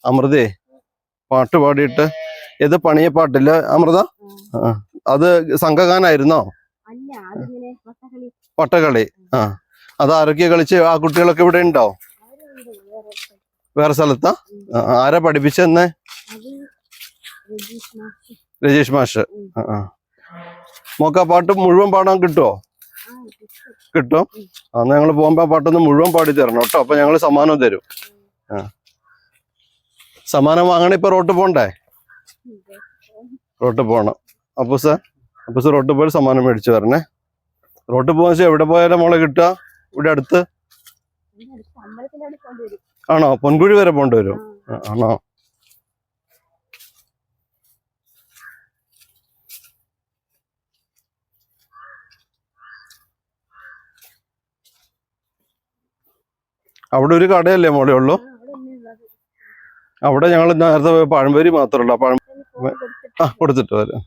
അമൃതേ പാട്ട് പാടിയിട്ട് ഏത് പണിയ പാട്ടില്ല അമൃത? അത് സംഘഗാനായിരുന്നോ? പട്ടകളി. അത് ആരൊക്കെ കളിച്ച്? ആ കുട്ടികളൊക്കെ ഇവിടെ ഉണ്ടോ? വേറെ സ്ഥലത്താ? ആരാ പഠിപ്പിച്ചെന്നെ? രജീഷ് മാഷ്. മോക്ക് ആ പാട്ട് മുഴുവൻ പാടാൻ കിട്ടുമോ? കിട്ടും. അന്ന് ഞങ്ങൾ പോകുമ്പോ ആ പാട്ടൊന്ന് മുഴുവൻ പാടി തരണം കേട്ടോ. അപ്പൊ ഞങ്ങള് സമ്മാനം തരും. സമ്മാനം വാങ്ങണ ഇപ്പൊ റോട്ട് പോണ്ടേ? റോട്ട് പോണം. അപ്പൂസ് റോട്ട് പോയി സമ്മാനം മേടിച്ചു വരണേ. റോട്ട് പോകാൻ വെച്ചാൽ എവിടെ പോയാലും മോളെ കിട്ടുക? ഇവിടെ അടുത്ത് ആണോ? പൊൻകുഴി വരെ പോണ്ടി വരും. ആണോ? അവിടെ ഒരു കടയല്ലേ മോളെ ഉള്ളൂ? അവിടെ ഞങ്ങൾ നേരത്തെ പോയ പഴംപൊരി മാത്രമല്ല. കൊടുത്തിട്ട് വരാം.